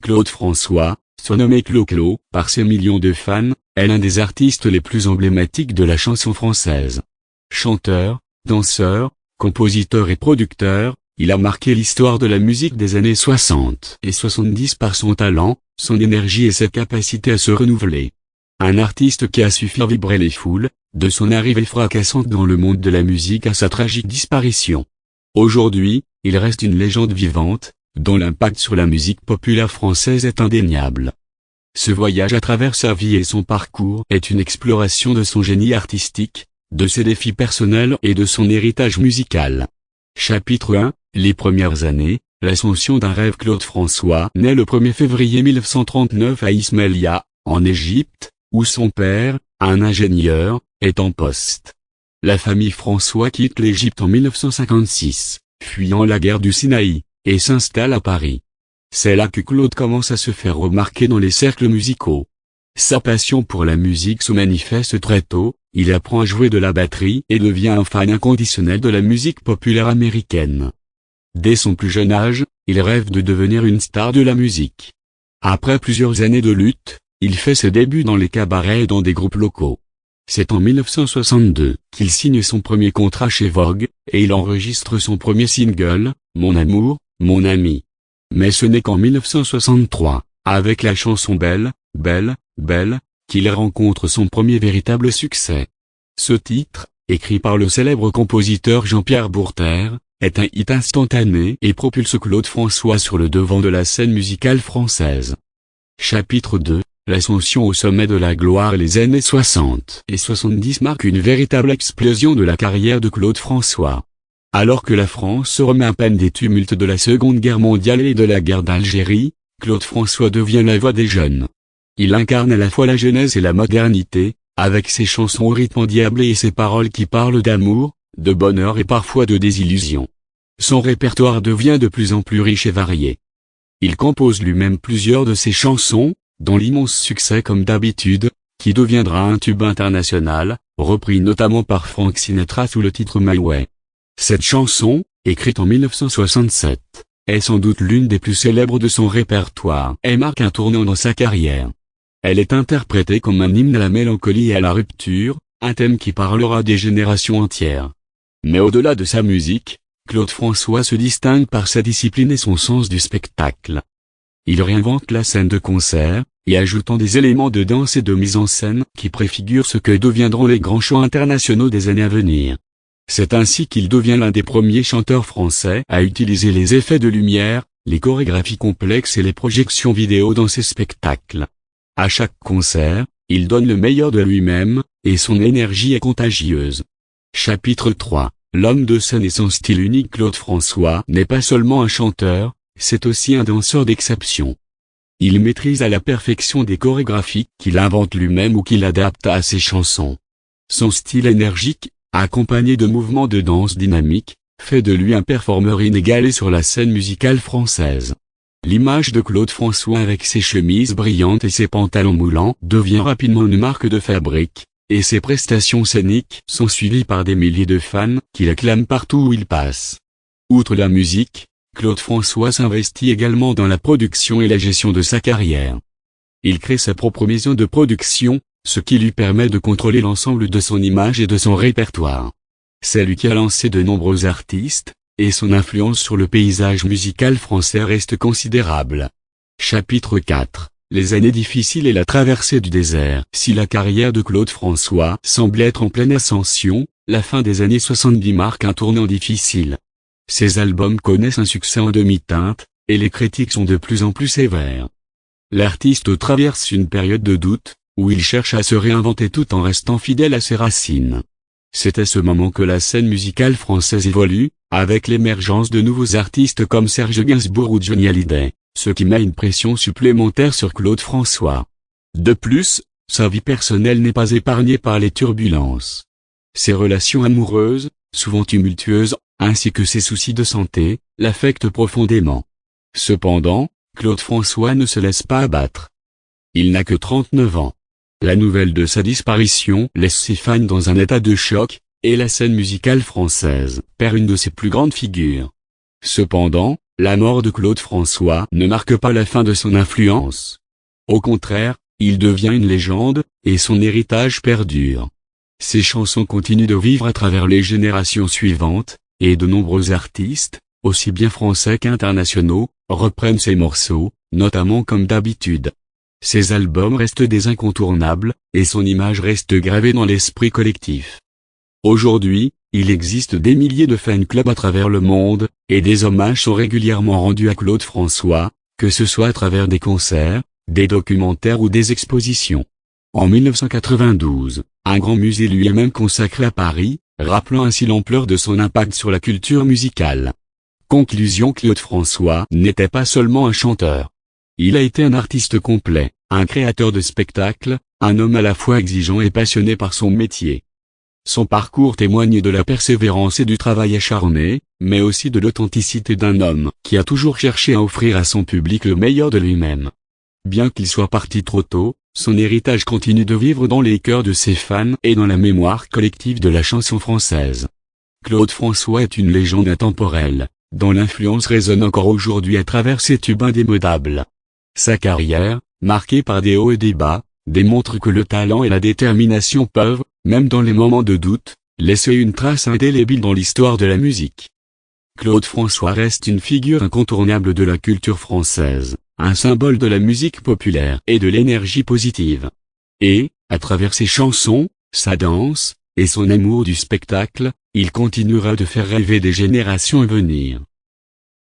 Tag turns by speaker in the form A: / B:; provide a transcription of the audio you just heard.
A: Claude François, surnommé Clo-Clo par ses millions de fans, est l'un des artistes les plus emblématiques de la chanson française. Chanteur, danseur, compositeur et producteur, il a marqué l'histoire de la musique des années 60 et 70 par son talent, son énergie et sa capacité à se renouveler. Un artiste qui a su faire vibrer les foules, de son arrivée fracassante dans le monde de la musique à sa tragique disparition. Aujourd'hui, il reste une légende vivante, dont l'impact sur la musique populaire française est indéniable. Ce voyage à travers sa vie et son parcours est une exploration de son génie artistique, de ses défis personnels et de son héritage musical. Chapitre 1, les premières années, l'ascension d'un rêve. Claude François naît le 1er février 1939 à Ismaïlia, en Égypte, où son père, un ingénieur, est en poste. La famille François quitte l'Égypte en 1956, fuyant la guerre du Sinaï, et s'installe à Paris. C'est là que Claude commence à se faire remarquer dans les cercles musicaux. Sa passion pour la musique se manifeste très tôt, il apprend à jouer de la batterie et devient un fan inconditionnel de la musique populaire américaine. Dès son plus jeune âge, il rêve de devenir une star de la musique. Après plusieurs années de lutte, il fait ses débuts dans les cabarets et dans des groupes locaux. C'est en 1962 qu'il signe son premier contrat chez Vogue, et il enregistre son premier single, Mon amour, mon ami. Mais ce n'est qu'en 1963, avec la chanson Belle, Belle, Belle, qu'il rencontre son premier véritable succès. Ce titre, écrit par le célèbre compositeur Jean-Pierre Bourter, est un hit instantané et propulse Claude François sur le devant de la scène musicale française. Chapitre 2, l'ascension au sommet de la gloire. Les années 60 et 70 marquent une véritable explosion de la carrière de Claude François. Alors que la France se remet à peine des tumultes de la Seconde Guerre mondiale et de la guerre d'Algérie, Claude François devient la voix des jeunes. Il incarne à la fois la jeunesse et la modernité, avec ses chansons au rythme endiablé et ses paroles qui parlent d'amour, de bonheur et parfois de désillusion. Son répertoire devient de plus en plus riche et varié. Il compose lui-même plusieurs de ses chansons, dont l'immense succès Comme d'habitude, qui deviendra un tube international, repris notamment par Frank Sinatra sous le titre My Way. Cette chanson, écrite en 1967, est sans doute l'une des plus célèbres de son répertoire et marque un tournant dans sa carrière. Elle est interprétée comme un hymne à la mélancolie et à la rupture, un thème qui parlera des générations entières. Mais au-delà de sa musique, Claude François se distingue par sa discipline et son sens du spectacle. Il réinvente la scène de concert, y ajoutant des éléments de danse et de mise en scène qui préfigurent ce que deviendront les grands shows internationaux des années à venir. C'est ainsi qu'il devient l'un des premiers chanteurs français à utiliser les effets de lumière, les chorégraphies complexes et les projections vidéo dans ses spectacles. À chaque concert, il donne le meilleur de lui-même, et son énergie est contagieuse. Chapitre 3, l'homme de scène et son style unique. Claude François n'est pas seulement un chanteur, c'est aussi un danseur d'exception. Il maîtrise à la perfection des chorégraphies qu'il invente lui-même ou qu'il adapte à ses chansons. Son style énergique, accompagné de mouvements de danse dynamiques, fait de lui un performeur inégalé sur la scène musicale française. L'image de Claude François avec ses chemises brillantes et ses pantalons moulants devient rapidement une marque de fabrique, et ses prestations scéniques sont suivies par des milliers de fans qui l'acclament partout où il passe. Outre la musique, Claude François s'investit également dans la production et la gestion de sa carrière. Il crée sa propre maison de production, ce qui lui permet de contrôler l'ensemble de son image et de son répertoire. C'est lui qui a lancé de nombreux artistes, et son influence sur le paysage musical français reste considérable. Chapitre 4, les années difficiles et la traversée du désert. Si la carrière de Claude François semble être en pleine ascension, la fin des années 70 marque un tournant difficile. Ses albums connaissent un succès en demi-teinte, et les critiques sont de plus en plus sévères. L'artiste traverse une période de doute, où il cherche à se réinventer tout en restant fidèle à ses racines. C'est à ce moment que la scène musicale française évolue, avec l'émergence de nouveaux artistes comme Serge Gainsbourg ou Johnny Hallyday, ce qui met une pression supplémentaire sur Claude François. De plus, sa vie personnelle n'est pas épargnée par les turbulences. Ses relations amoureuses, souvent tumultueuses, ainsi que ses soucis de santé, l'affectent profondément. Cependant, Claude François ne se laisse pas abattre. Il n'a que 39 ans. La nouvelle de sa disparition laisse ses fans dans un état de choc, et la scène musicale française perd une de ses plus grandes figures. Cependant, la mort de Claude François ne marque pas la fin de son influence. Au contraire, il devient une légende, et son héritage perdure. Ses chansons continuent de vivre à travers les générations suivantes, et de nombreux artistes, aussi bien français qu'internationaux, reprennent ses morceaux, notamment Comme d'habitude. Ses albums restent des incontournables, et son image reste gravée dans l'esprit collectif. Aujourd'hui, il existe des milliers de fan-clubs à travers le monde, et des hommages sont régulièrement rendus à Claude François, que ce soit à travers des concerts, des documentaires ou des expositions. En 1992, un grand musée lui est même consacré à Paris, rappelant ainsi l'ampleur de son impact sur la culture musicale. Conclusion: Claude François n'était pas seulement un chanteur. Il a été un artiste complet, un créateur de spectacles, un homme à la fois exigeant et passionné par son métier. Son parcours témoigne de la persévérance et du travail acharné, mais aussi de l'authenticité d'un homme qui a toujours cherché à offrir à son public le meilleur de lui-même. Bien qu'il soit parti trop tôt, son héritage continue de vivre dans les cœurs de ses fans et dans la mémoire collective de la chanson française. Claude François est une légende intemporelle, dont l'influence résonne encore aujourd'hui à travers ses tubes indémodables. Sa carrière, marquée par des hauts et des bas, démontre que le talent et la détermination peuvent, même dans les moments de doute, laisser une trace indélébile dans l'histoire de la musique. Claude François reste une figure incontournable de la culture française, un symbole de la musique populaire et de l'énergie positive. Et, à travers ses chansons, sa danse, et son amour du spectacle, il continuera de faire rêver des générations à venir.